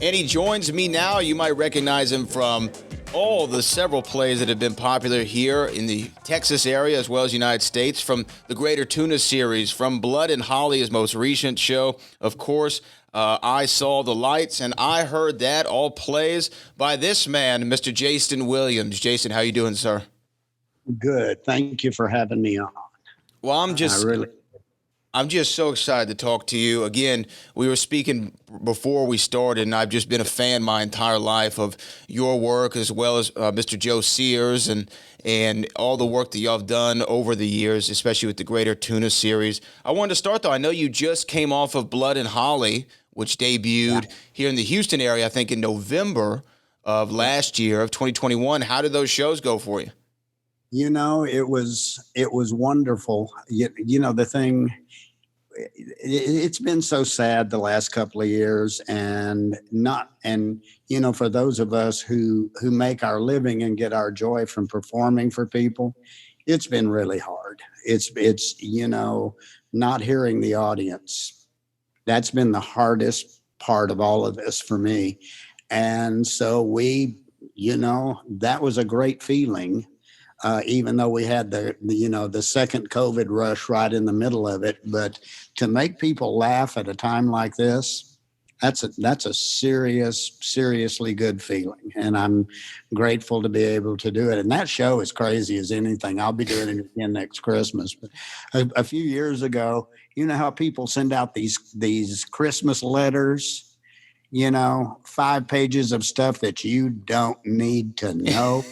And he joins me now. You might recognize him from all the several plays that have been popular here in the Texas area as well as United States, from the Greater Tuna series, from Blood and Holly, his most recent show, of course. I Saw the Lights, and I Heard That, all plays by this man, Mr. Jaston Williams. Jason, how you doing, sir? Good. Thank you for having me on. Well, I'm I just really, I'm just so excited to talk to you. Again, we were speaking before we started, and I've just been a fan my entire life of your work as well as Mr. Joe Sears and all the work that y'all have done over the years, especially with the Greater Tuna series. I wanted to start, though. I know you just came off of Blood and Holly, which yeah. debuted here in the Houston area, I think in November of last year, of 2021. How did those shows go for you? It was wonderful. The thing. It's been so sad the last couple of years, and not and for those of us who make our living and get our joy from performing for people, it's been really hard. It's not hearing the audience. That's been the hardest part of all of this for me. And so that was a great feeling, even though we had the second COVID rush right in the middle of it. But to make people laugh at a time like this, that's a seriously good feeling, and I'm grateful to be able to do it. And that show is crazy as anything. I'll be doing it again next Christmas. But a few years ago, you know how people send out these Christmas letters, 5 pages of stuff that you don't need to know.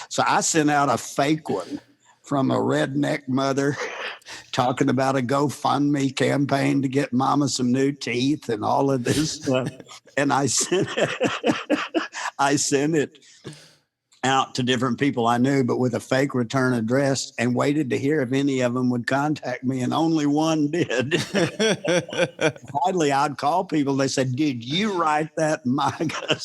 So I sent out a fake one from a redneck mother talking about a GoFundMe campaign to get mama some new teeth and all of this stuff. And I sent it out to different people I knew, but with a fake return address, and waited to hear if any of them would contact me, and only one did. Finally, I'd call people. They said, "Did you write that, Micah?"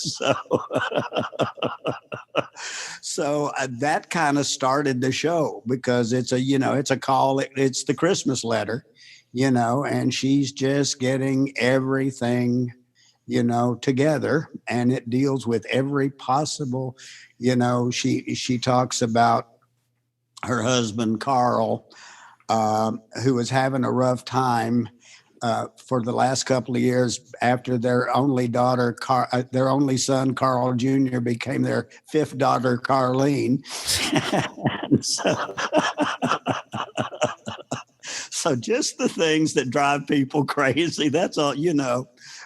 So that kind of started the show, because it's a call. It's the Christmas letter, and she's just getting everything, together, and it deals with every possible, she talks about her husband, Carl, who was having a rough time for the last couple of years after their only son, Carl Jr., became their fifth daughter, Carlene. so, so just the things that drive people crazy. That's all,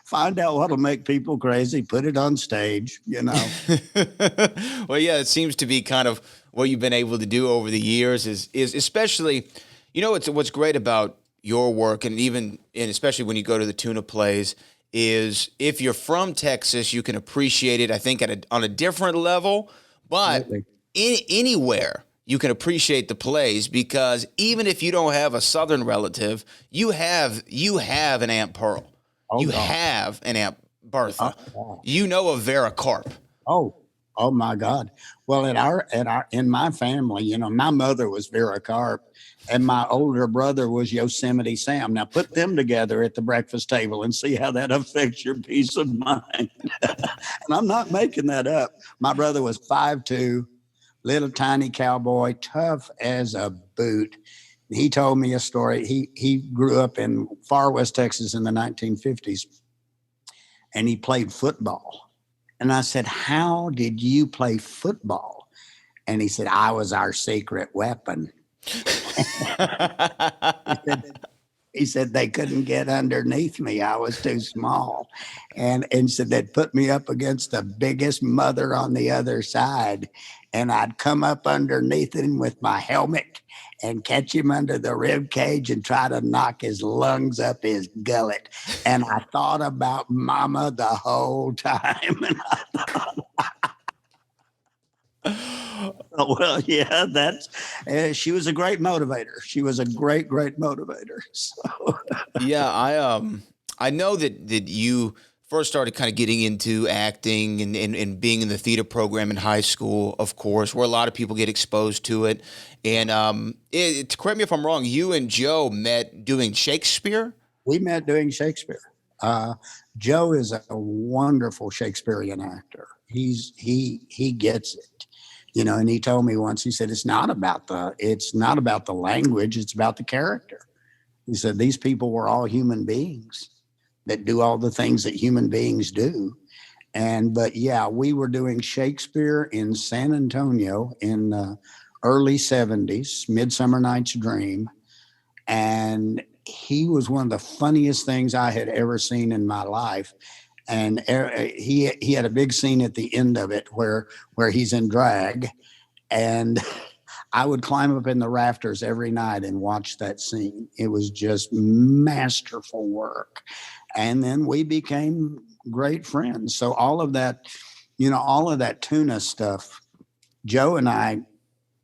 find out what'll make people crazy, put it on stage. Well, yeah, it seems to be kind of what you've been able to do over the years is especially, what's great about your work, and especially when you go to the Tuna plays, is if you're from Texas, you can appreciate it, I think, on a different level, but Absolutely. Anywhere you can appreciate the plays, because even if you don't have a Southern relative, you have an Aunt Pearl. Oh, You God. have an Aunt Bertha. Oh, You know of Vera Carp. oh, oh my God. Well, in my family, my mother was Vera Carp, and my older brother was Yosemite Sam. Now put them together at the breakfast table and see how that affects your peace of mind. And I'm not making that up. My brother was 5'2", little tiny cowboy, tough as a boot. He told me a story. He grew up in far West Texas in the 1950s, and he played football. And I said, "How did you play football?" And he said, "I was our secret weapon." He said, he said they couldn't get underneath me. I was too small. And said they'd put me up against the biggest mother on the other side. And I'd come up underneath him with my helmet and catch him under the rib cage and try to knock his lungs up his gullet. And I thought about mama the whole time. And I thought, well, yeah, she was a great motivator. She was a great motivator. So Yeah, I know that you first started kind of getting into acting and being in the theater program in high school, of course, where a lot of people get exposed to it. And correct me if I'm wrong, you and Joe met doing Shakespeare? we met doing Shakespeare. Uh, Joe is a wonderful Shakespearean actor. He gets it, and he told me once, he said, it's not about the language, it's about the character. He said, these people were all human beings that do all the things that human beings do. But yeah, we were doing Shakespeare in San Antonio in the early 70s, Midsummer Night's Dream. And he was one of the funniest things I had ever seen in my life. And he had a big scene at the end of it where he's in drag, and I would climb up in the rafters every night and watch that scene. It was just masterful work. And then we became great friends. So all of that, all of that Tuna stuff, Joe and I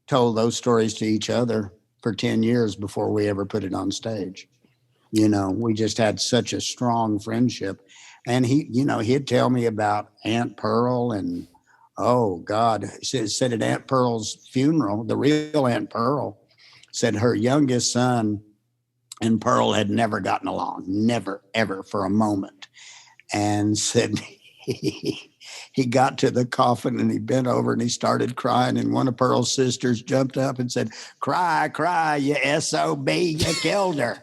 told those stories to each other for 10 years before we ever put it on stage. We just had such a strong friendship. And he'd tell me about Aunt Pearl, and oh God, said at Aunt Pearl's funeral, the real Aunt Pearl said her youngest son and Pearl had never gotten along, never, ever for a moment. And said he got to the coffin and he bent over and he started crying. And one of Pearl's sisters jumped up and said, "Cry, cry, you SOB, you killed her."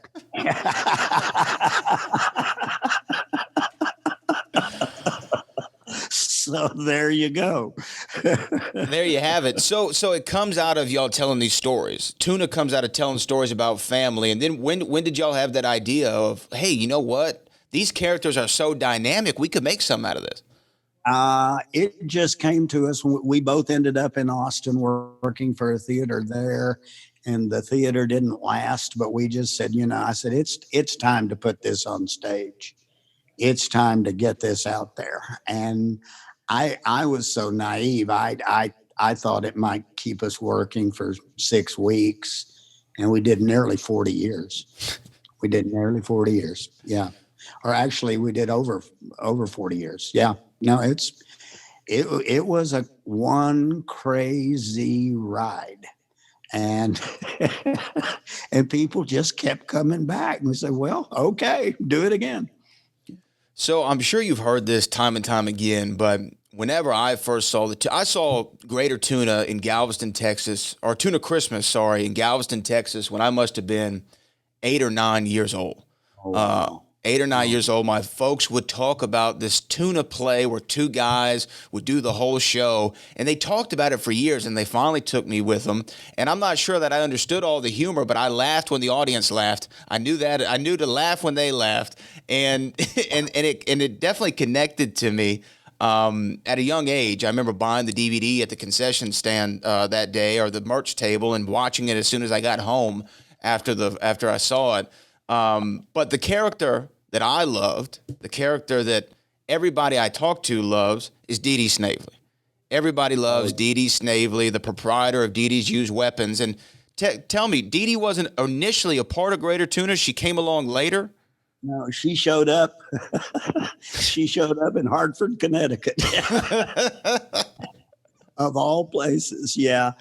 So there you go. There you have it. So it comes out of y'all telling these stories. Tuna comes out of telling stories about family. And then when did y'all have that idea of, hey, you know what? These characters are so dynamic, we could make something out of this? It just came to us. We both ended up in Austin working for a theater there, and the theater didn't last. But we just said, I said, it's time to put this on stage. It's time to get this out there. And I was so naive. I thought it might keep us working for 6 weeks, and we did nearly 40 years. We did nearly 40 years. Yeah. Or actually we did over 40 years. Yeah. No, it was a one crazy ride. And and people just kept coming back, and we said, well, okay, do it again. So I'm sure you've heard this time and time again, but whenever I first saw I saw Greater Tuna in Galveston, Texas, or Tuna Christmas, sorry, in Galveston, Texas, when I must have been 8 or 9 years old. Oh, wow. 8 or 9 years old, my folks would talk about this Tuna play where two guys would do the whole show, and they talked about it for years, and they finally took me with them. And I'm not sure that I understood all the humor, but I laughed when the audience laughed. I knew to laugh when they laughed, and it definitely connected to me. At a young age, I remember buying the DVD at the concession stand that day, or the merch table, and watching it as soon as I got home after I saw it. But the character that I loved, the character that everybody I talk to loves, is Dee Dee Snavely. Everybody loves Dee Dee Snavely, the proprietor of Dee Dee's Used Weapons. And tell me, Dee Dee wasn't initially a part of Greater Tuna. She came along later? No, she showed up. She showed up in Hartford, Connecticut. Of all places, yeah.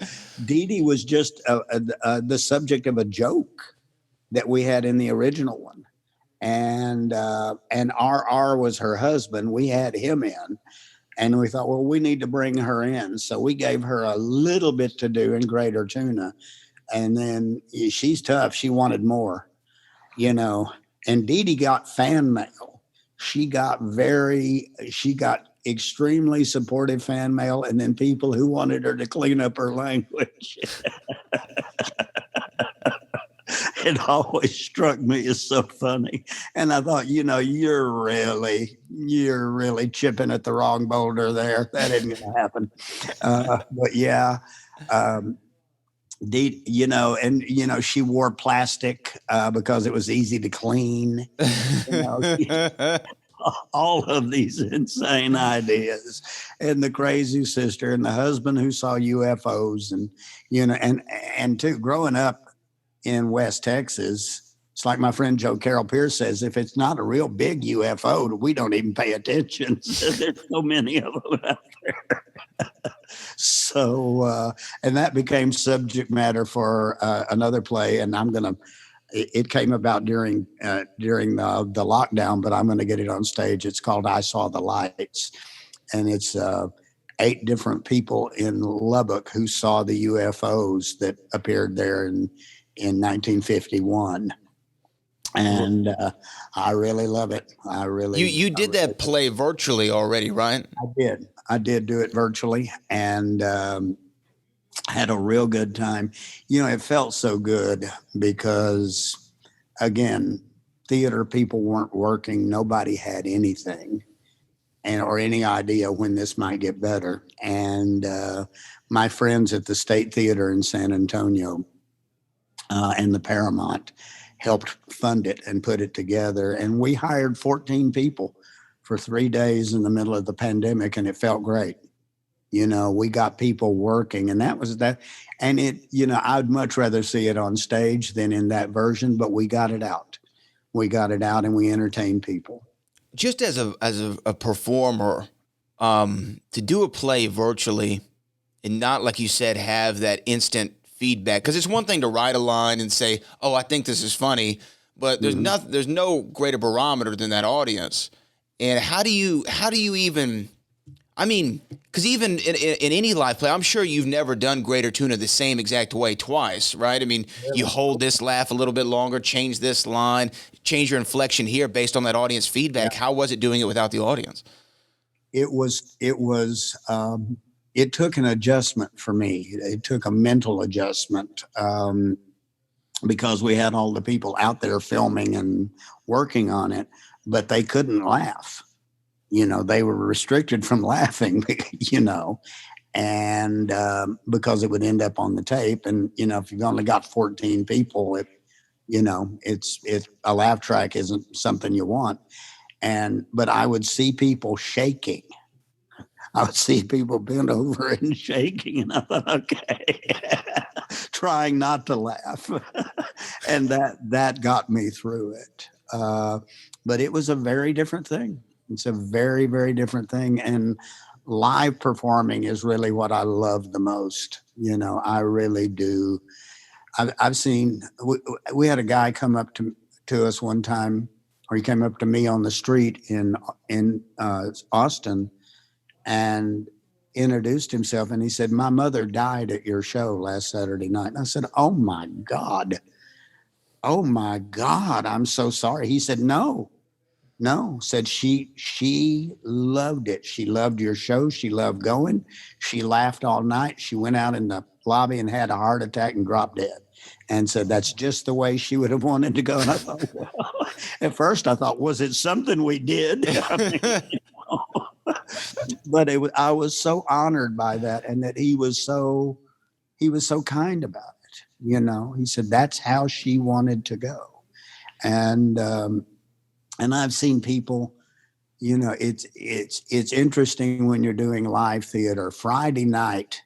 Dee Dee was just the subject of a joke that we had in the original one. And RR was her husband. We had him in, and we thought, well, we need to bring her in. So we gave her a little bit to do in Greater Tuna. And then she's tough. She wanted more, and Dee Dee got fan mail. She got extremely supportive fan mail, and then people who wanted her to clean up her language. It always struck me as so funny. And I thought, you're really chipping at the wrong boulder there. That isn't going to happen. But yeah, she wore plastic because it was easy to clean. All of these insane ideas, and the crazy sister, and the husband who saw UFOs, and and too, growing up in West Texas, it's like my friend Joe Carroll Pierce says, if it's not a real big UFO, we don't even pay attention. There's so many of them out there. So, and that became subject matter for another play, and I'm going to it came about during the lockdown, but I'm going to get it on stage. It's called I Saw the Lights, and it's 8 different people in Lubbock who saw the UFOs that appeared there in 1951. And I really love it. You did that play virtually already, right? I did do it virtually, and had a real good time. It felt so good because, again, theater people weren't working. Nobody had anything or any idea when this might get better. And my friends at the State Theater in San Antonio and the Paramount helped fund it and put it together. And we hired 14 people for 3 days in the middle of the pandemic, and it felt great. We got people working, and that was that. And I'd much rather see it on stage than in that version, but we got it out. And we entertained people. Just as a performer, to do a play virtually and not, like you said, have that instant feedback, because it's one thing to write a line and say, "Oh, I think this is funny," but there's no greater barometer than that audience. And how do you even? I mean, because even in any live play, I'm sure you've never done Greater Tuna the same exact way twice, right? I mean, you hold this laugh a little bit longer, change this line, change your inflection here based on that audience feedback. Yeah. How was it doing it without the audience? It took an adjustment for me. It took a mental adjustment because we had all the people out there filming and working on it, but they couldn't laugh. They were restricted from laughing, and because it would end up on the tape. And, if you've only got 14 people, it's a laugh track isn't something you want. But I would see people shaking. I would see people bent over and shaking, and I thought, okay, trying not to laugh. And that got me through it. But it was a very different thing. It's a very, very different thing. And live performing is really what I love the most. I really do. I've seen, we had a guy come up to us one time, or he came up to me on the street in Austin and introduced himself. And he said, "My mother died at your show last Saturday night." And I said, "Oh my God. Oh my God. I'm so sorry." He said, No, said she loved it. She loved your show. She loved going. She laughed all night. She went out in the lobby and had a heart attack and dropped dead. And said that's just the way she would have wanted to go. And I thought, well, at first I thought, was it something we did? But I was so honored by that, and that he was so kind about it. He said that's how she wanted to go. And I've seen people, it's interesting when you're doing live theater. Friday night,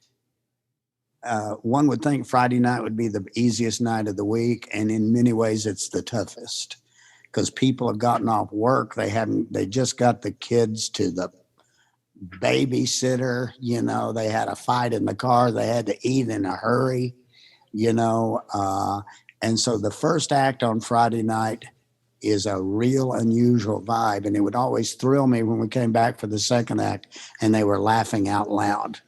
one would think Friday night would be the easiest night of the week, and in many ways it's the toughest because people have gotten off work. They just got the kids to the babysitter. They had a fight in the car. They had to eat in a hurry. And so the first act on Friday night is a real unusual vibe. And it would always thrill me when we came back for the second act and they were laughing out loud.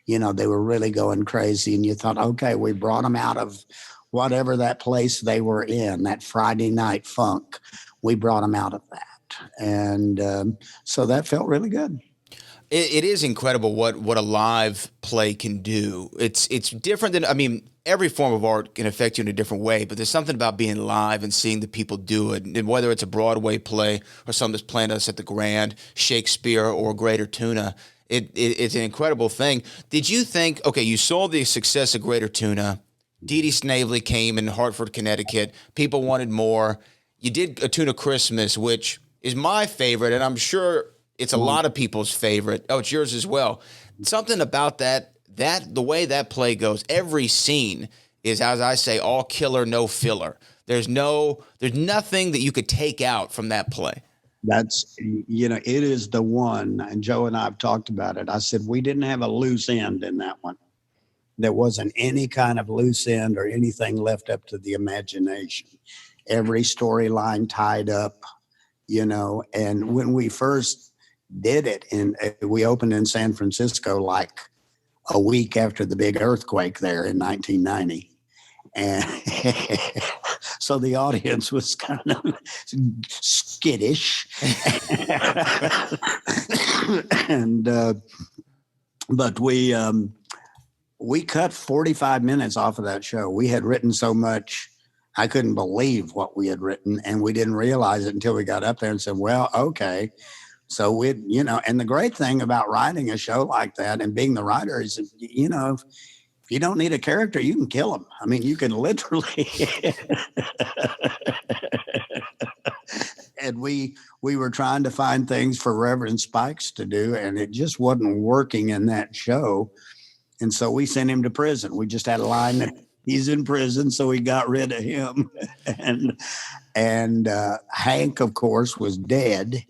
They were really going crazy. And you thought, okay, we brought them out of whatever that place they were in, that Friday night funk. We brought them out of that. And so that felt really good. It is incredible what a live play can do. It's different than, every form of art can affect you in a different way, but there's something about being live and seeing the people do it. And whether it's a Broadway play or something that's playing us at the Grand, Shakespeare, or Greater Tuna, it's an incredible thing. Did you think, okay, you saw the success of Greater Tuna, Dee Dee Snavely came in Hartford, Connecticut, people wanted more. You did a Tuna Christmas, which is my favorite, and I'm sure it's a lot of people's favorite. Oh, it's yours as well. Something about that the way that play goes, every scene is, as I say, all killer, no filler. There's nothing that you could take out from that play. That's, it is the one, and Joe and I have talked about it. I said, we didn't have a loose end in that one. There wasn't any kind of loose end or anything left up to the imagination. every storyline tied up, and when we first did it, we opened in San Francisco like a week after the big earthquake there in 1990. And so the audience was kind of skittish. And but we cut 45 minutes off of that show. We had written so much, I couldn't believe what we had written, and we didn't realize it until we got up there and said, well, okay. So and the great thing about writing a show like that and being the writer is, if you don't need a character, you can kill them. I mean, you can literally. And we were trying to find things for Reverend Spikes to do, and it just wasn't working in that show. And so we sent him to prison. We just had a line that he's in prison, so we got rid of him. And Hank, of course, was dead.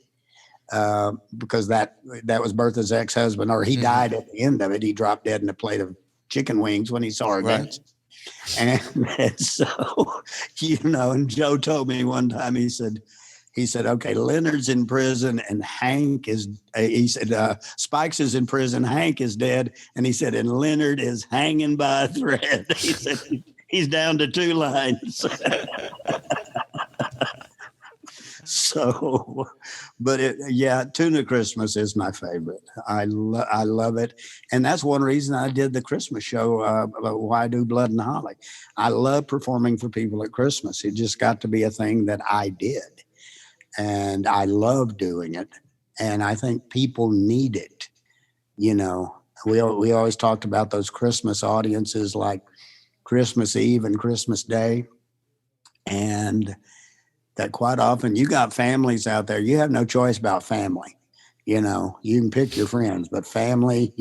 Because that was Bertha's ex-husband, or he died at the end of it. He dropped dead in a plate of chicken wings when he saw her dance. And so, and Joe told me one time, he said, okay, Leonard's in prison and Hank is, he said, Spikes is in prison, Hank is dead. And he said, and Leonard is hanging by a thread. He said, he's down to 2 lines. So, but Tuna Christmas is my favorite. I love it. And that's one reason I did the Christmas show, Why Do Blood and Holly. I love performing for people at Christmas. It just got to be a thing that I did. And I love doing it. And I think people need it. We always talked about those Christmas audiences like Christmas Eve and Christmas Day. And that quite often you got families out there. You have no choice about family. You can pick your friends, but family,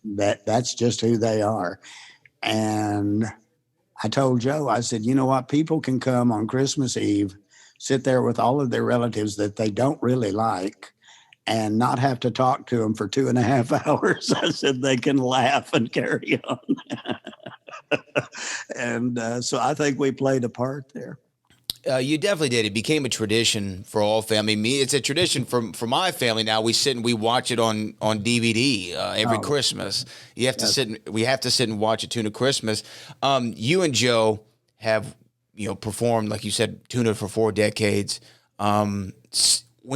that's just who they are. And I told Joe, I said, you know what? People can come on Christmas Eve, sit there with all of their relatives that they don't really like, and not have to talk to them for 2.5 hours. I said, they can laugh and carry on. And so I think we played a part there. You definitely did. It became a tradition for all family. It's a tradition for my family now. We sit and we watch it on DVD every Christmas. We have to sit and watch a Tuna Christmas. You and Joe have performed, like you said, Tuna for 4 decades. When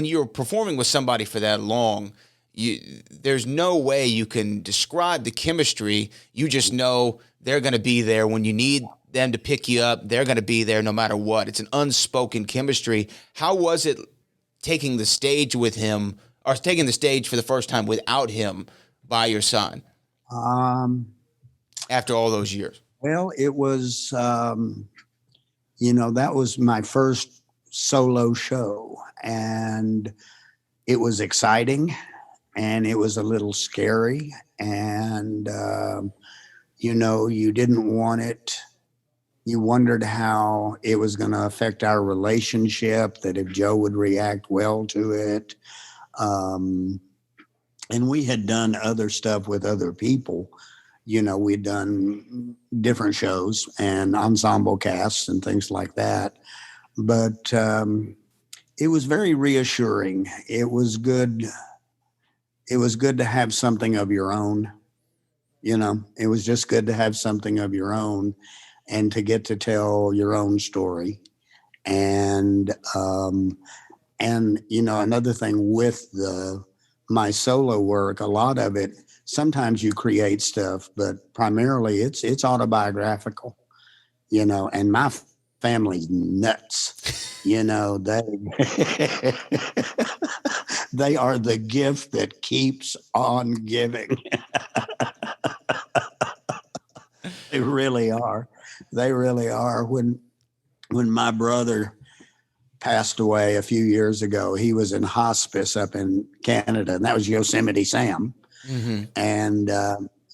you're performing with somebody for that long, there's no way you can describe the chemistry. You just know they're going to be there when you need them to pick you up. They're going to be there no matter what. It's an unspoken chemistry. How was it taking the stage with him, or taking the stage for the first time without him by your side? After all those years? Well, it was, that was my first solo show, and it was exciting and it was a little scary, and, you didn't want it. You wondered how it was going to affect our relationship, that if Joe would react well to it. And we had done other stuff with other people. We'd done different shows and ensemble casts and things like that. But it was very reassuring. It was good. It was good to have something of your own. It was just good to have something of your own, and to get to tell your own story. And another thing with my solo work, a lot of it, sometimes you create stuff, but primarily it's autobiographical, and my family's nuts. They they are the gift that keeps on giving. They really are. They really are. When my brother passed away a few years ago, he was in hospice up in Canada, and that was Yosemite Sam. Mm-hmm. And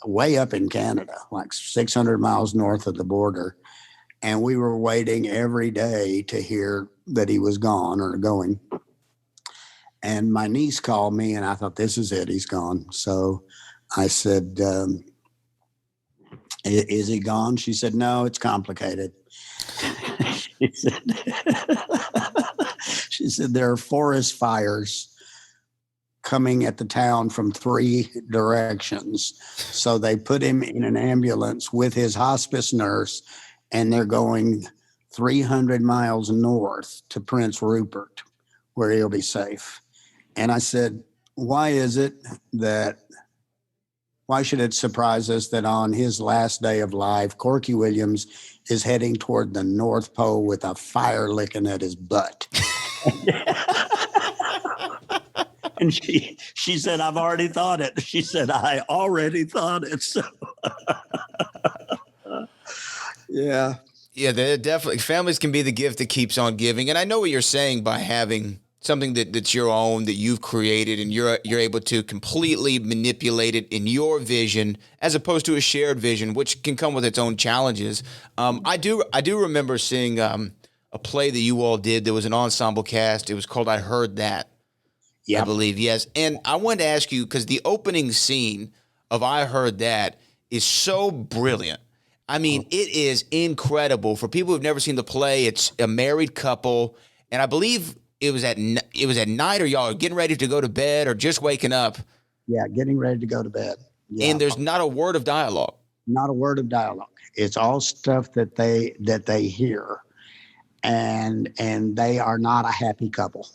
way up in Canada, like 600 miles north of the border. And we were waiting every day to hear that he was gone or going. And my niece called me, and I thought, this is it, he's gone. So I said, is he gone? She said, no, it's complicated. She said, she said there are forest fires coming at the town from 3 directions. So they put him in an ambulance with his hospice nurse, and they're going 300 miles north to Prince Rupert, where he'll be safe. And I said, why should it surprise us that on his last day of life, Corky Williams is heading toward the North Pole with a fire licking at his butt? And she said, I've already thought it. She said, I already thought it. So, yeah. Yeah, they're definitely, families can be the gift that keeps on giving. And I know what you're saying by having something that's your own, that you've created, and you're able to completely manipulate it in your vision as opposed to a shared vision, which can come with its own challenges. I do remember seeing a play that you all did. There was an ensemble cast. It was called I Heard That. Yep. I believe, yes. And I wanted to ask you, because the opening scene of I Heard That is so brilliant. I mean, it is incredible. For people who've never seen the play, it's a married couple, and I believe it was at night, or y'all are getting ready to go to bed, or just waking up. Yeah, getting ready to go to bed. Yeah. And there's not a word of dialogue. Not a word of dialogue. It's all stuff that they hear, and they are not a happy couple.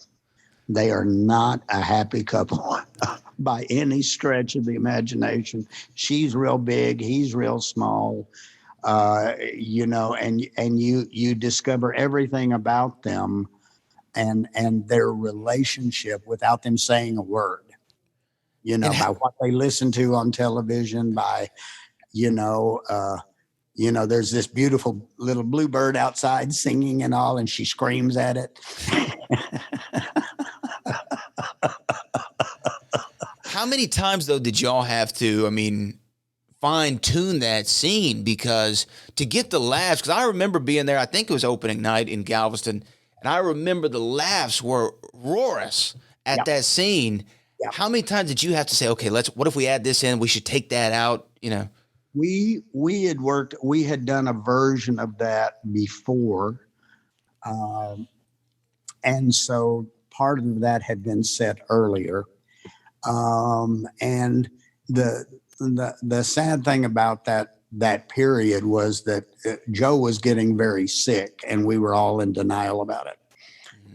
They are not a happy couple by any stretch of the imagination. She's real big, he's real small, you know, and you discover everything about them and their relationship without them saying a word, you know, by what they listen to on television, by, there's this beautiful little bluebird outside singing and all, and she screams at it. How many times, though, did y'all have to, fine tune that scene? Because to get the laughs, because I remember being there, I think it was opening night in Galveston, and I remember the laughs were roarous at that scene. Yep. How many times did you have to say, okay, what if we add this in? We should take that out, you know? We had done a version of that before. And so part of that had been set earlier. And the sad thing about that period was that Joe was getting very sick, and we were all in denial about it,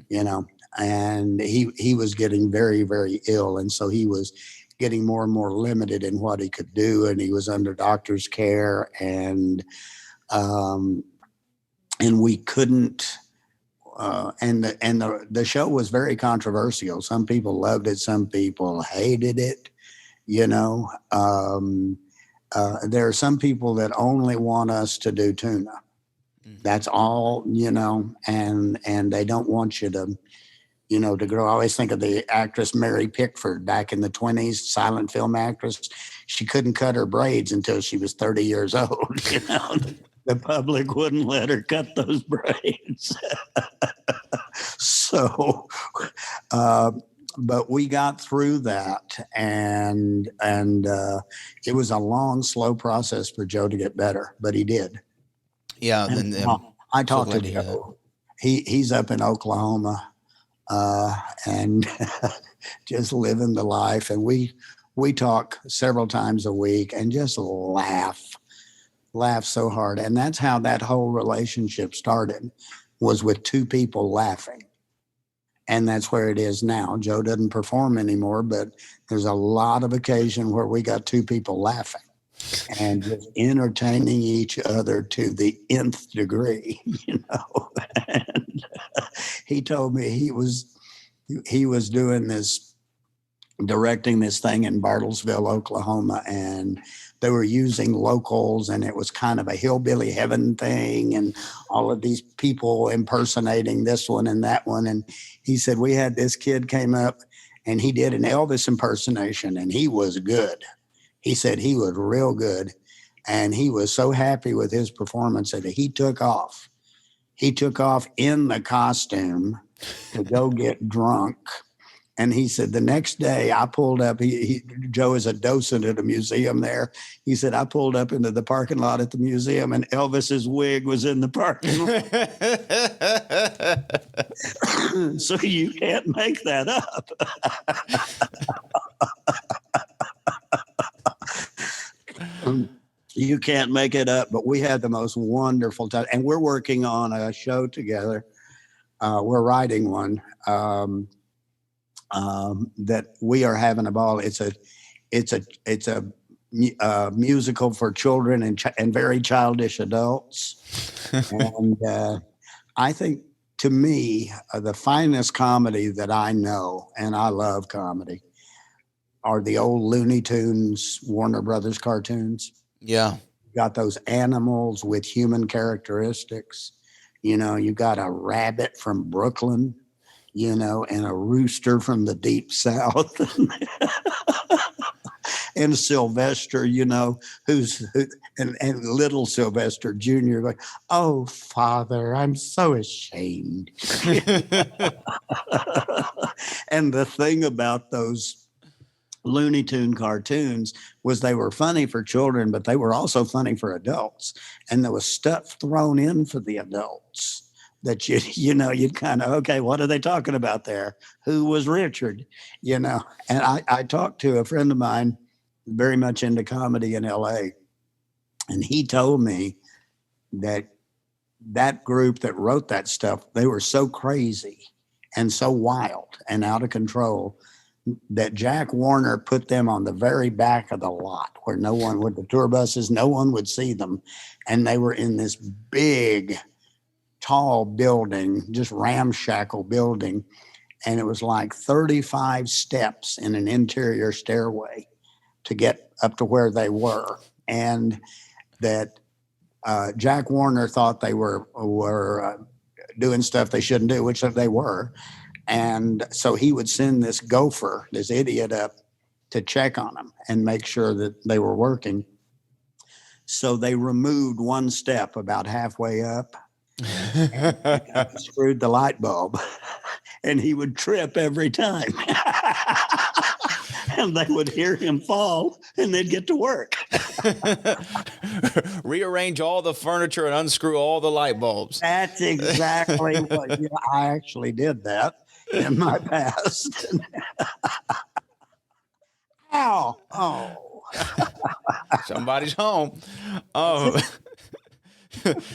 you know, and he was getting very, very ill. And so he was getting more and more limited in what he could do. And he was under doctor's care, and we couldn't, and the show was very controversial. Some people loved it. Some people hated it. You know, there are some people that only want us to do Tuna. That's all, you know, and they don't want you to, you know, to grow. I always think of the actress Mary Pickford back in the 1920s, silent film actress. She couldn't cut her braids until she was 30 years old, you know. The public wouldn't let her cut those braids. So, but we got through that, and it was a long, slow process for Joe to get better, but he did. Yeah. I talked to Joe. He's up in Oklahoma, and just living the life. And we talk several times a week and just laugh so hard. And that's how that whole relationship started, was with 2 people laughing. And that's where it is now. Joe doesn't perform anymore, but there's a lot of occasion where we got 2 people laughing and just entertaining each other to the nth degree, you know. And he told me he was doing this, directing this thing in Bartlesville, Oklahoma, and they were using locals, and it was kind of a hillbilly heaven thing, and all of these people impersonating this one and that one. And he said, we had this kid came up and he did an Elvis impersonation, and he was good. He said he was real good. And he was so happy with his performance that he took off. He took off in the costume to go get drunk And he said, the next day I pulled up, Joe is a docent at a museum there. He said, I pulled up into the parking lot at the museum and Elvis's wig was in the parking lot. So you can't make that up. You can't make it up, but we had the most wonderful time. And we're working on a show together. We're writing one. That we are having a ball. It's a musical for children and very childish adults. And I think, to me, the finest comedy that I know, and I love comedy, are the old Looney Tunes, Warner Brothers cartoons. Yeah. Got those animals with human characteristics. You got a rabbit from Brooklyn, and a rooster from the deep South. And Sylvester, and little Sylvester Jr. like, oh, Father, I'm so ashamed. And the thing about those Looney Tune cartoons was they were funny for children, but they were also funny for adults. And there was stuff thrown in for the adults that you'd kind of, okay, what are they talking about there? Who was Richard? And I talked to a friend of mine very much into comedy in LA, and he told me that group that wrote that stuff, they were so crazy and so wild and out of control that Jack Warner put them on the very back of the lot where no one would, the tour buses, no one would see them. And they were in this big, tall building, just ramshackle building. And it was like 35 steps in an interior stairway to get up to where they were. And that Jack Warner thought they were doing stuff they shouldn't do, which they were. And so he would send this gopher, this idiot, up to check on them and make sure that they were working. So they removed one step about halfway up and screwed the light bulb, and he would trip every time. And they would hear him fall and they'd get to work. Rearrange all the furniture and unscrew all the light bulbs. That's exactly what I actually did that in my past. Ow. Oh. Somebody's home. Oh.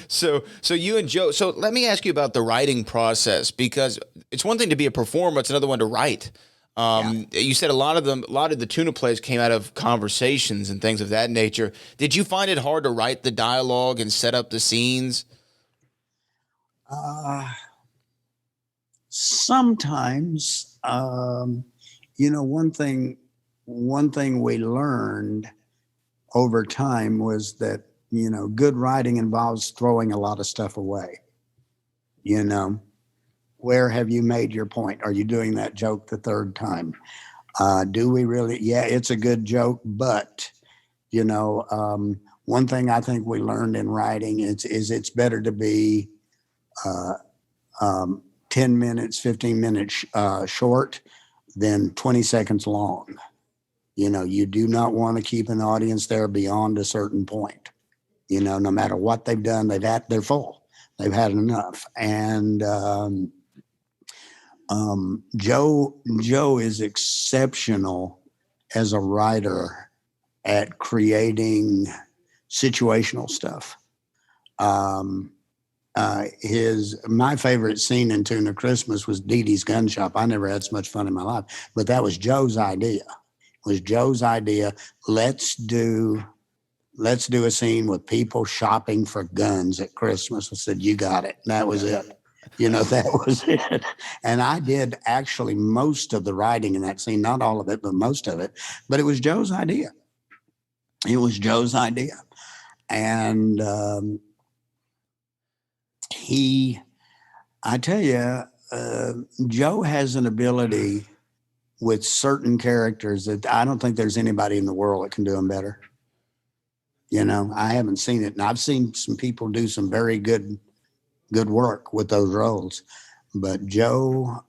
So you and Joe, so let me ask you about the writing process, because it's one thing to be a performer, it's another one to write. You said a lot of the Tuna plays came out of conversations and things of that nature. Did you find it hard to write the dialogue and set up the scenes? Sometimes, one thing we learned over time was that, good writing involves throwing a lot of stuff away. Where have you made your point? Are you doing that joke the third time? Do we really? Yeah, it's a good joke, but, one thing I think we learned in writing is it's better to be 10 minutes, 15 minutes short than 20 seconds long. You do not want to keep an audience there beyond a certain point. No matter what they've done, they're full. They've had enough. And Joe is exceptional as a writer at creating situational stuff. My favorite scene in Tuna Christmas was Dee Dee's gun shop. I never had so much fun in my life, but that was Joe's idea. Let's do a scene with people shopping for guns at Christmas. I said, you got it. That was it. That was it. And I did actually most of the writing in that scene, not all of it, but most of it. But it was Joe's idea. And I tell you, Joe has an ability with certain characters that I don't think there's anybody in the world that can do them better. I haven't seen it. And I've seen some people do some very good work with those roles. But Joe,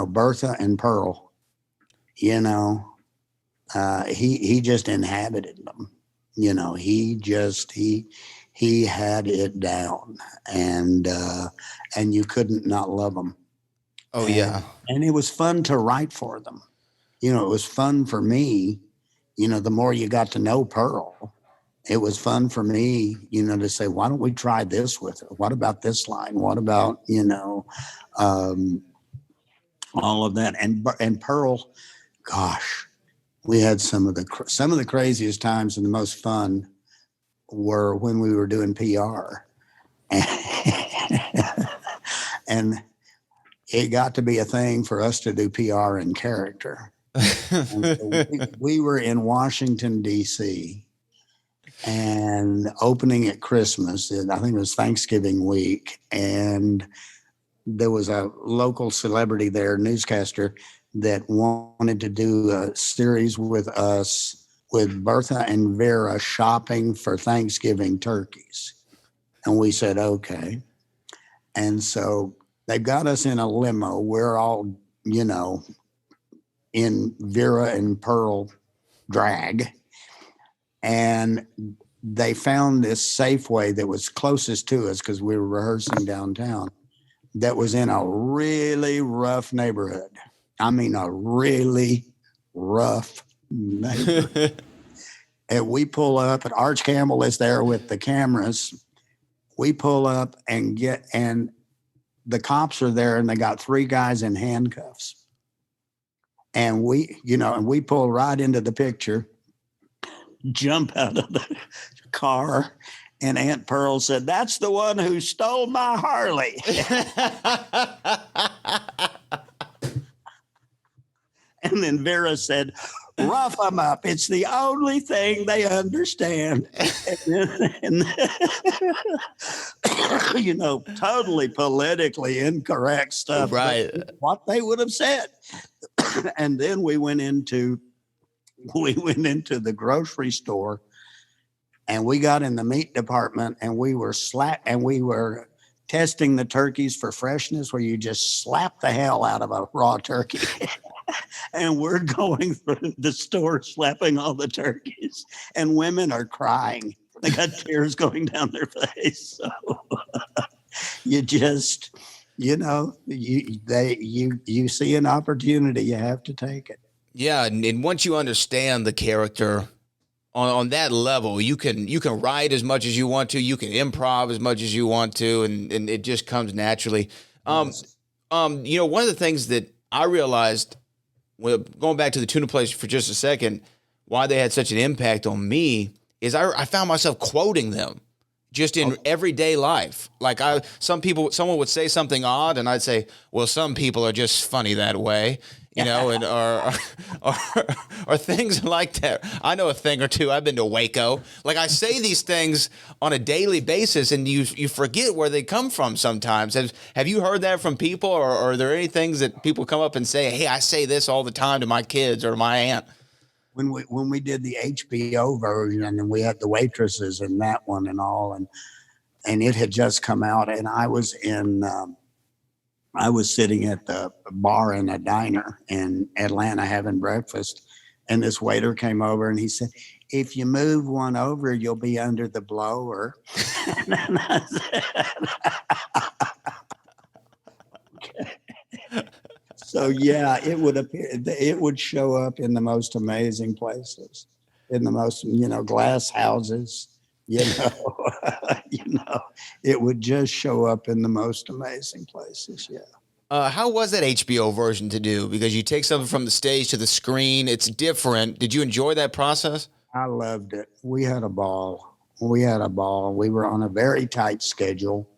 Bertha and Pearl, you know, he just inhabited them. You know, he had it down, and you couldn't not love them. Oh And yeah. and it was fun to write for them. You know, it was fun for me. You know, the more you got to know Pearl, it was fun for me, you know, to say, why don't we try this with her? What about this line? What about, um, all of that? And Pearl, gosh, we had some of the craziest times and the most fun were when we were doing PR. And it got to be a thing for us to do PR in character. And so we were in Washington, D.C., and opening at Christmas. I think it was Thanksgiving week. And there was a local celebrity there, newscaster, that wanted to do a series with us with Bertha and Vera shopping for Thanksgiving turkeys. And we said, okay. And so they got us in a limo. We're all, you know, in Vera and Pearl drag. And they found this Safeway that was closest to us because we were rehearsing downtown that was in a really rough neighborhood. I mean, a really rough neighborhood. And we pull up, and Arch Campbell is there with the cameras. We pull up and the cops are there, and they got three guys in handcuffs. And we pull right into the picture, jump out of the car, and Aunt Pearl said, "That's the one who stole my Harley." And then Vera said, "Rough them up. It's the only thing they understand." And totally politically incorrect stuff. Right. What they would have said. And then we went into the grocery store, and we got in the meat department, and we were testing the turkeys for freshness, where you just slap the hell out of a raw turkey. And we're going through the store slapping all the turkeys, and women are crying. They got tears going down their face. So you just, you see an opportunity, you have to take it. Yeah, and once you understand the character on that level, you can write as much as you want to, you can improv as much as you want to, and it just comes naturally. Yes. One of the things that I realized, well, going back to the Tuna place for just a second, why they had such an impact on me is I found myself quoting them just in everyday life. Like someone would say something odd, and I'd say, "Well, some people are just funny that way," and or things like that. I know a thing or two. I've been to Waco. Like, I say these things on a daily basis, and you forget where they come from sometimes. Have you heard that from people, or are there any things that people come up and say, "Hey, I say this all the time to my kids or to my aunt"? When we did the HBO version, and we had the waitresses in that one and all, and it had just come out, and I was sitting at the bar in a diner in Atlanta having breakfast, and this waiter came over, and he said, "If you move one over, you'll be under the blower." And I said, okay. So yeah, it would show up in the most amazing places, in the most, glass houses, it would just show up in the most amazing places. Yeah. How was that HBO version to do? Because you take something from the stage to the screen, it's different. Did you enjoy that process? I loved it. We had a ball. We were on a very tight schedule.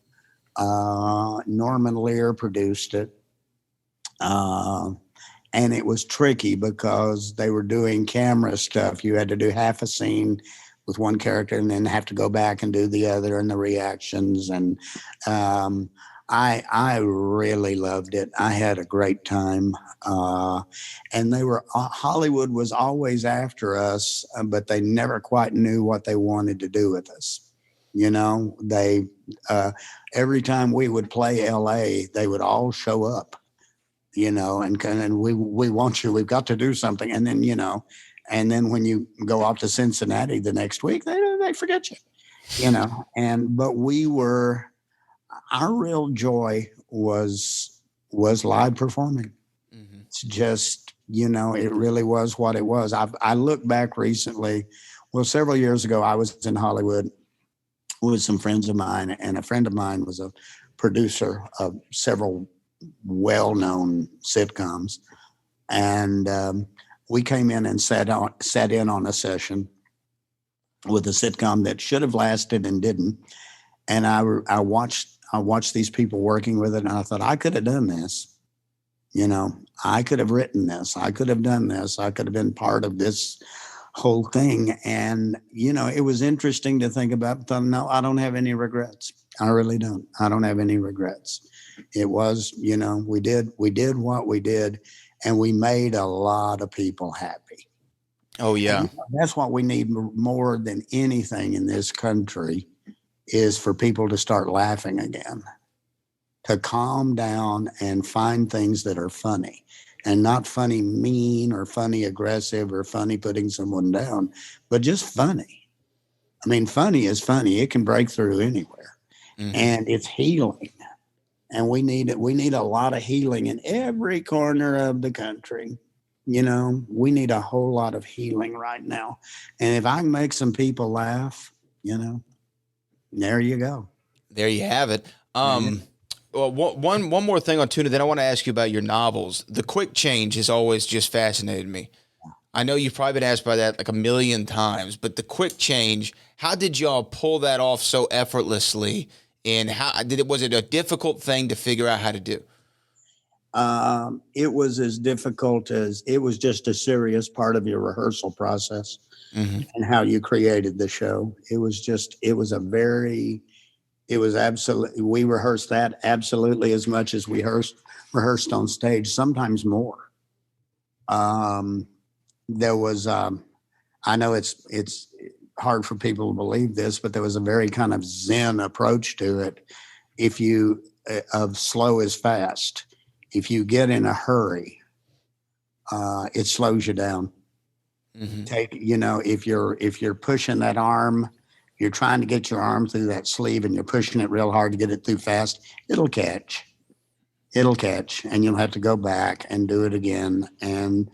Norman Lear produced it. And it was tricky because they were doing camera stuff. You had to do half a scene with one character and then have to go back and do the other, and the reactions. And I really loved it. I had a great time. And Hollywood was always after us, but they never quite knew what they wanted to do with us. They every time we would play LA, they would all show up. and we want you, we've got to do something. And then, and then when you go off to Cincinnati the next week, they forget you, but our real joy was live performing. Hmm. It's just, it really was what it was. I look back recently, well, several years ago, I was in Hollywood with some friends of mine, and a friend of mine was a producer of several well-known sitcoms. And we came in and sat in on a session with a sitcom that should have lasted and didn't. And I watched these people working with it, and I thought, I could have done this. I could have written this. I could have done this. I could have been part of this whole thing. And, it was interesting to think about. But no, I don't have any regrets. I really don't. I don't have any regrets. It was, we did what we did, and we made a lot of people happy. Oh, yeah. And that's what we need more than anything in this country, is for people to start laughing again, to calm down and find things that are funny, and not funny mean or funny aggressive or funny putting someone down, but just funny. I mean, funny is funny. It can break through anywhere, and it's healing. And we need a lot of healing in every corner of the country. We need a whole lot of healing right now. And if I can make some people laugh, there you go. There you have it. Well, one more thing on Tuna. Then I want to ask you about your novels. The quick change has always just fascinated me. I know you've probably been asked by that like a million times, but the quick change, how did y'all pull that off so effortlessly? And was it a difficult thing to figure out how to do? It was as difficult as it was just a serious part of your rehearsal process, and how you created the show. We rehearsed that absolutely as much as we rehearsed on stage, sometimes more. There was, I know it's hard for people to believe this, but there was a very kind of Zen approach to it. Of slow is fast. If you get in a hurry, it slows you down. If you're pushing that arm, you're trying to get your arm through that sleeve and you're pushing it real hard to get it through fast, it'll catch, and you'll have to go back and do it again. And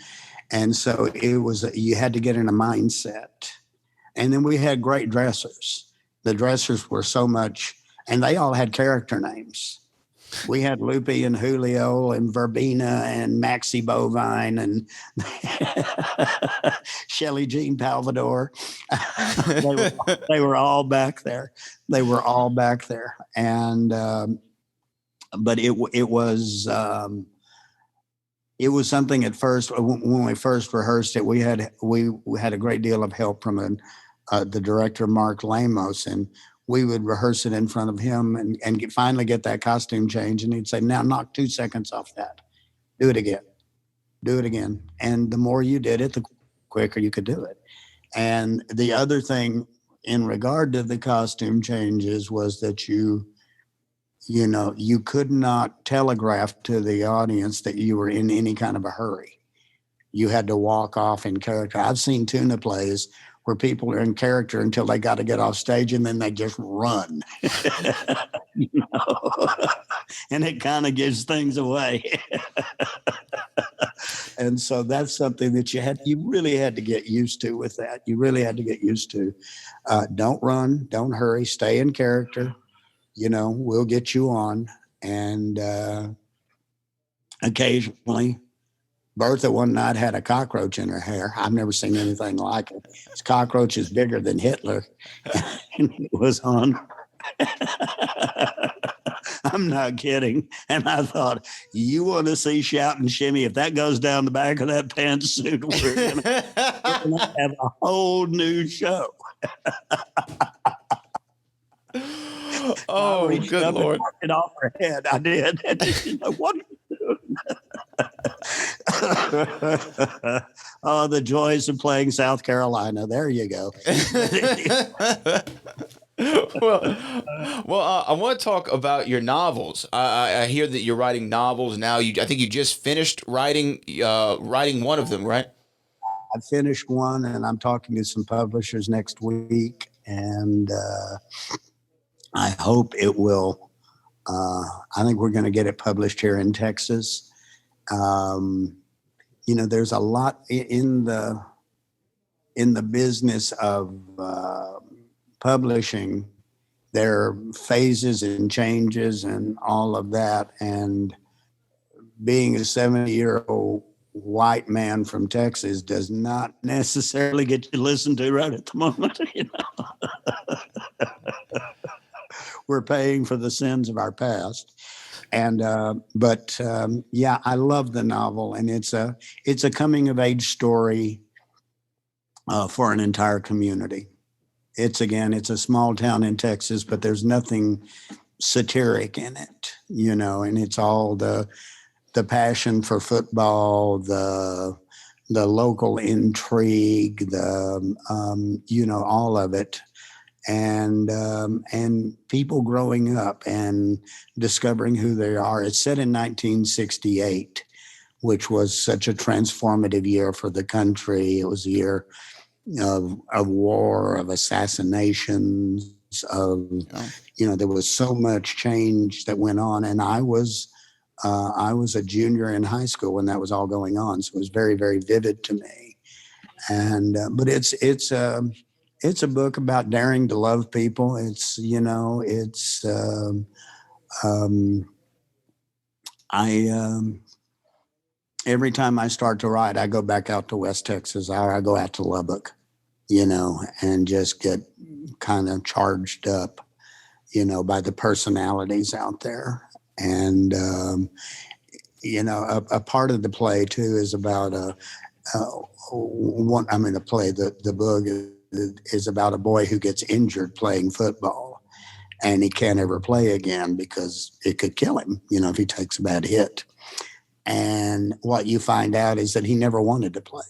so you had to get in a mindset. And then we had great dressers. The dressers were so much, and they all had character names. We had Lupe and Julio and Verbena and Maxie Bovine and Shelley Jean Palvador. They were all back there. And but it was something at first. When we first rehearsed it, we had a great deal of help from the director, Mark Lamos, and we would rehearse it in front of him and finally get that costume change. And he'd say, now knock 2 seconds off that. Do it again. And the more you did it, the quicker you could do it. And the other thing in regard to the costume changes was that you could not telegraph to the audience that you were in any kind of a hurry. You had to walk off in character. I've seen Tuna plays where people are in character until they got to get off stage, and then they just run. And it kind of gives things away. And so that's something that you really had to get used to with that. You really had to get used to. Don't run, don't hurry, stay in character. We'll get you on. And occasionally, Bertha one night had a cockroach in her hair. I've never seen anything like it. This cockroach is bigger than Hitler. And it was on. I'm not kidding. And I thought, you want to see Shout and Shimmy? If that goes down the back of that pantsuit, we're going to have a whole new show. Oh, good Lord. It off her head. I did. What are you doing? Oh, the joys of playing South Carolina. There you go. well, I want to talk about your novels. I hear that you're writing novels now. I think you just finished writing one of them, right? I finished one, and I'm talking to some publishers next week, and I hope it will. I think we're going to get it published here in Texas. Um, there's a lot in the business of publishing. There are phases and changes and all of that, and being a 70-year-old white man from Texas does not necessarily get you listened to right at the moment. We're paying for the sins of our past. And yeah, I love the novel, and it's a coming of age story for an entire community. It's a small town in Texas, but there's nothing satiric in it, and it's all the passion for football, the local intrigue, all of it, and people growing up and discovering who they are. It's set in 1968, which was such a transformative year for the country. It was a year of war, of assassinations, of Yeah. there was so much change that went on, and I was a junior in high school when that was all going on, so it was very, very vivid to me. And but it's a book about daring to love people. It's um, I every time I start to write, I go back out to West Texas, or I go out to Lubbock, and just get kind of charged up, by the personalities out there. And a part of the play too is about one. I mean, the book is about a boy who gets injured playing football, and he can't ever play again because it could kill him, if he takes a bad hit. And what you find out is that he never wanted to play,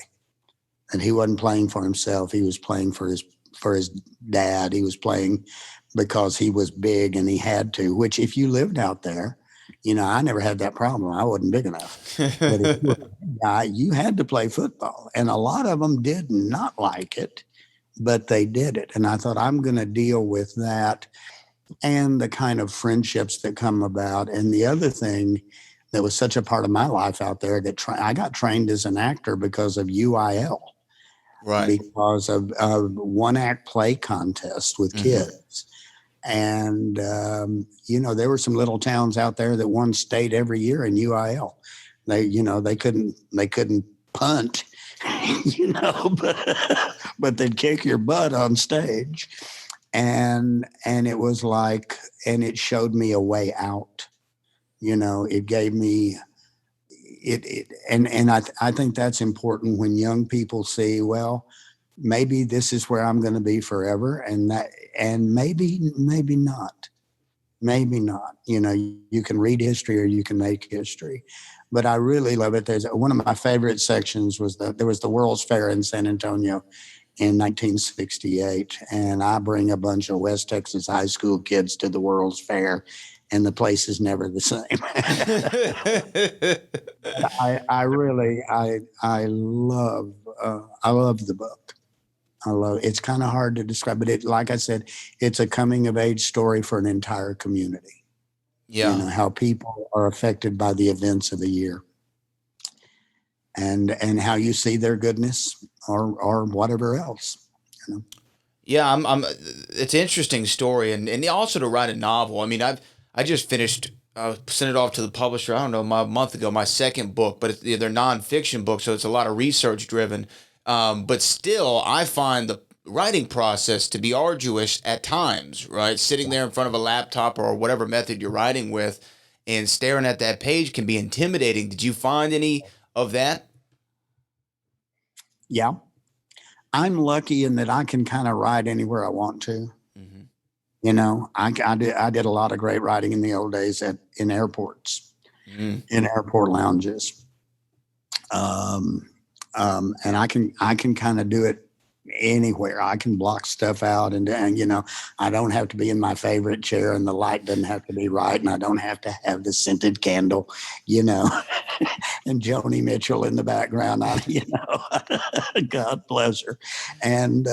and he wasn't playing for himself. He was playing for his dad. He was playing because he was big and he had to. Which, if you lived out there, I never had that problem. I wasn't big enough. But if you were a big guy, you had to play football, and a lot of them did not like it, but they did it. And I thought, I'm going to deal with that and the kind of friendships that come about. And the other thing that was such a part of my life out there, that I got trained as an actor because of UIL, Right. because of one act play contest with Hmm. kids. And there were some little towns out there that won state every year in UIL. They couldn't punt, but they'd kick your butt on stage. And it was like, and it showed me a way out. It gave me and I think that's important when young people see, well, maybe this is where I'm going to be forever, and maybe not. Maybe not. You can read history or you can make history. But I really love it. There's one of my favorite sections was there was the World's Fair in San Antonio in 1968, and I bring a bunch of West Texas high school kids to the World's Fair, and the place is never the same. I really I love the book. It's kind of hard to describe, but like I said, it's a coming of age story for an entire community. Yeah. How people are affected by the events of the year, and how you see their goodness or whatever else. You know. Yeah, it's an interesting story, and also to write a novel. I mean, I just finished sent it off to the publisher. I don't know, a month ago, my second book, but they're nonfiction books, so it's a lot of research driven. But still, I find the writing process to be arduous at times. Right, sitting there in front of a laptop or whatever method you're writing with, and staring at that page can be intimidating. Did you find any of that? Yeah, I'm lucky in that I can kind of write anywhere I want to. Hmm. I did a lot of great writing in the old days in airports, Mm. in airport lounges, and I can kind of do it anywhere. I can block stuff out, and I don't have to be in my favorite chair, and the light doesn't have to be right, and I don't have to have the scented candle, you know, and Joni Mitchell in the background. God bless her. And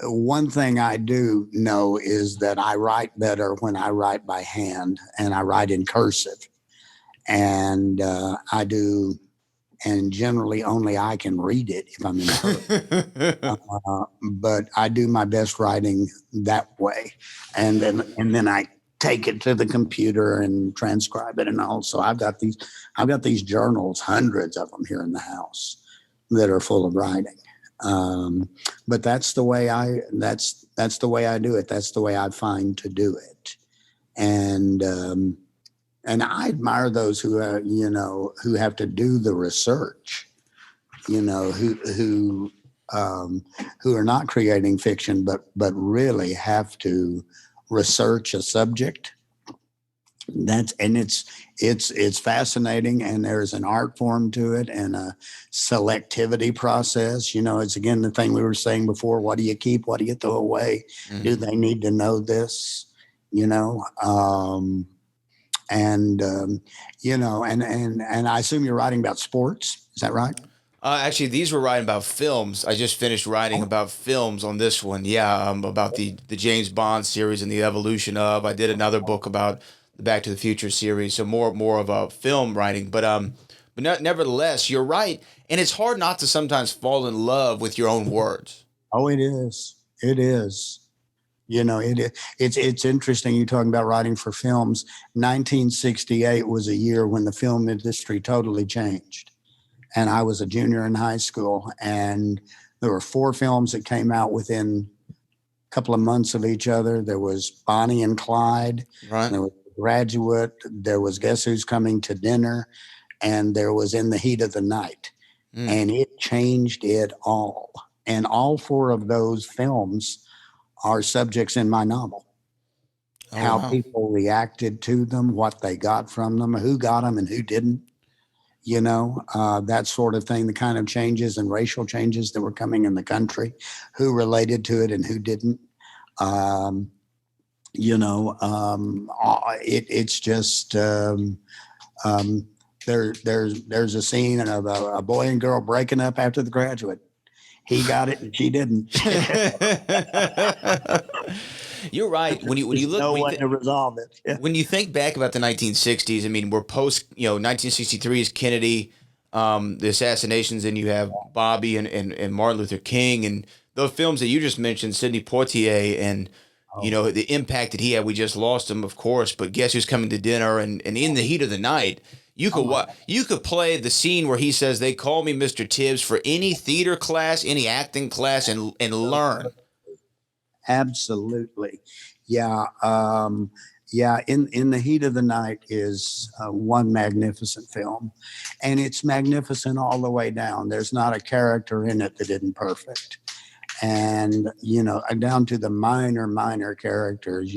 one thing I do know is that I write better when I write by hand, and I write in cursive, and I do. And generally, only I can read it if I'm in a hurry. But I do my best writing that way, and then I take it to the computer and transcribe it. And also, I've got these journals, hundreds of them here in the house, that are full of writing. But that's the way that's the way I do it. That's the way I find to do it. And I admire those who have to do the research, who are not creating fiction, but really have to research a subject. It's fascinating, and there's an art form to it and a selectivity process. It's again the thing we were saying before: what do you keep? What do you throw away? Mm-hmm. Do they need to know this? And I assume you're writing about sports. Is that right? Actually, these were writing about films. I just finished writing about films on this one. Yeah, about the James Bond series and the evolution of. I did another book about the Back to the Future series, so more of a film writing. But nevertheless, you're right, and it's hard not to sometimes fall in love with your own words. Oh, it is. It is. It's interesting you talking about writing for films. 1968 was a year when the film industry totally changed. And I was a junior in high school, and there were 4 films that came out within a couple of months of each other. There was Bonnie and Clyde, Right. there was Graduate, there was Guess Who's Coming to Dinner, and there was In the Heat of the Night. And it changed it all. And all 4 of those films are subjects in my novel. Oh, How wow. people reacted to them, what they got from them, who got them and who didn't, that sort of thing, the kind of changes and racial changes that were coming in the country, who related to it and who didn't. It's just there's a scene of a boy and girl breaking up after The Graduate. He got it and she didn't. You're right. When you look, no way to resolve it. Yeah. when you think back about the 1960s, I mean, we're post, 1963 is Kennedy, the assassinations, and you have Bobby and Martin Luther King, and those films that you just mentioned, Sidney Poitier, and the impact that he had. We just lost him, of course, but Guess Who's Coming to Dinner, and In the Heat of the Night. You could play the scene where he says, "They call me Mr. Tibbs," for any theater class, any acting class, and learn. Absolutely. Yeah. In the Heat of the Night is one magnificent film, and it's magnificent all the way down. There's not a character in it that isn't perfect. And, down to the minor characters,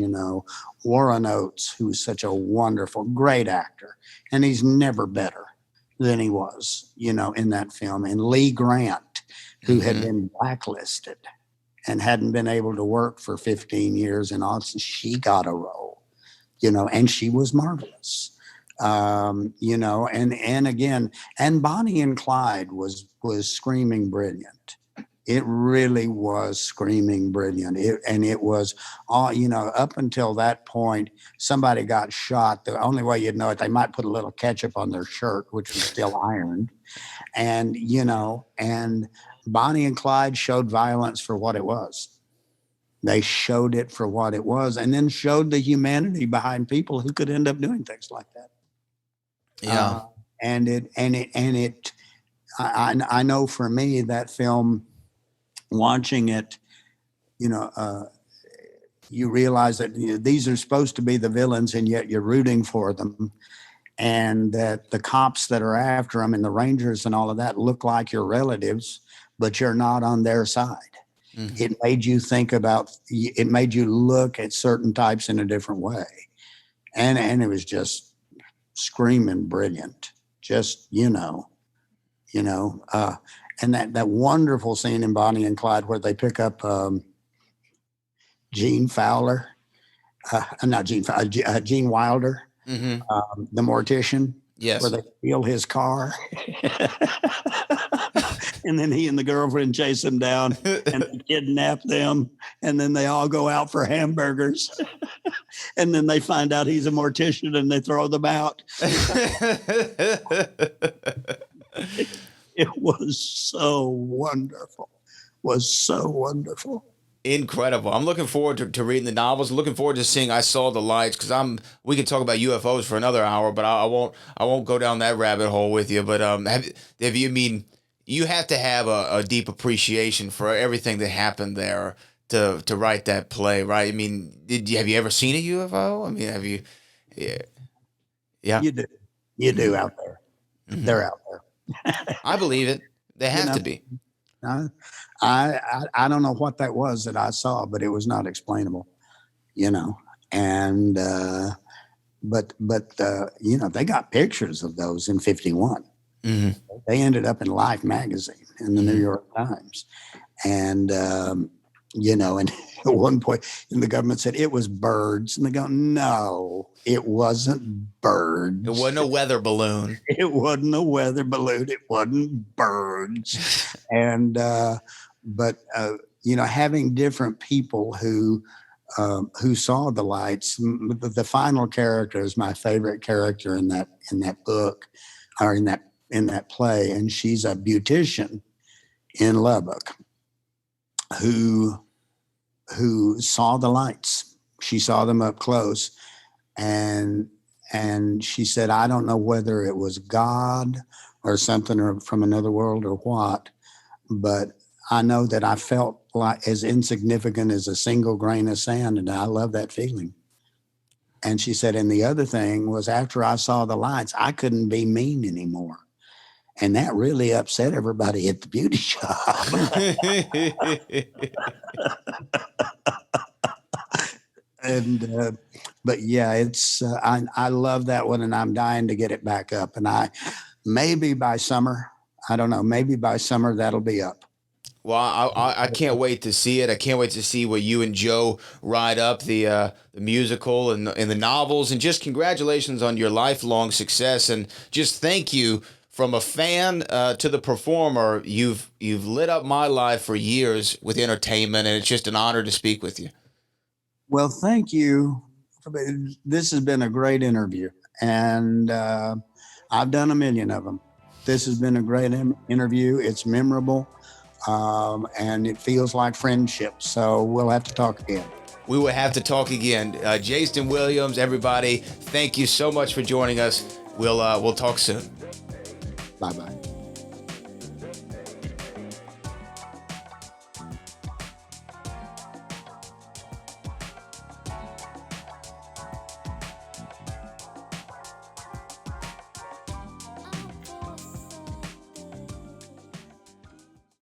Warren Oates, who's such a wonderful, great actor, and he's never better than he was, in that film. And Lee Grant, who had been blacklisted and hadn't been able to work for 15 years in Austin, she got a role, and she was marvelous. And again, and Bonnie and Clyde was screaming brilliant. It really was screaming brilliant. It was all, up until that point, somebody got shot. The only way you'd know it, they might put a little ketchup on their shirt, which was still ironed. And, and Bonnie and Clyde showed violence for what it was. They showed it for what it was, and then showed the humanity behind people who could end up doing things like that. Yeah. I know for me, that film, watching it, you realize that these are supposed to be the villains, and yet you're rooting for them. And that the cops that are after them and the Rangers and all of that look like your relatives, but you're not on their side. Mm-hmm. It made you look at certain types in a different way. And it was just screaming brilliant. Just, and that wonderful scene in Bonnie and Clyde where they pick up Gene Fowler, not Gene Fowler, Gene Wilder, Mm-hmm. the mortician, Yes. where they steal his car. And then he and the girlfriend chase him down and they kidnap them. And then they all go out for hamburgers. And then they find out he's a mortician and they throw them out. It was so wonderful. Was so wonderful. Incredible. I'm looking forward to reading the novels. Looking forward to seeing I Saw the Lights, because we could talk about UFOs for another hour, but I won't go down that rabbit hole with you. But have you, I mean, you have to have a deep appreciation for everything that happened there to write that play, right? I mean, have you ever seen a UFO? I mean, have you? Yeah. Yeah. You do out there. Mm-hmm. They're out there. I believe it. They have to be. I don't know what that was that I saw, but it was not explainable, and but they got pictures of those in 51. Mm-hmm. They ended up in Life magazine in the New York Times, and and at one point the government said it was birds, and they go, no, it wasn't birds. It wasn't a weather balloon. It wasn't a weather balloon. It wasn't birds. And but having different people who saw the lights. The final character is my favorite character in that book, or in that play, and she's a beautician in Lubbock who saw the lights. She saw them up close, and she said, I don't know whether it was God or something, or from another world or what, but I know that I felt like as insignificant as a single grain of sand, and I love that feeling. And she said, and the other thing was, after I saw the lights, I couldn't be mean anymore. And that really upset everybody at the beauty shop. And but yeah, it's I love that one, and I'm dying to get it back up. And maybe by summer, I don't know, maybe by summer that'll be up. Well, I can't wait to see it. I can't wait to see what you and Joe write up, the musical and the novels. And just congratulations on your lifelong success. And just thank you, from a fan to the performer. You've lit up my life for years with entertainment, and it's just an honor to speak with you. Well, thank you. This has been a great interview, and I've done a million of them. This has been a great interview. It's memorable. And it feels like friendship. So we'll have to talk again. We will have to talk again. Jaston Williams, everybody, thank you so much for joining us. We'll talk soon. Bye-bye.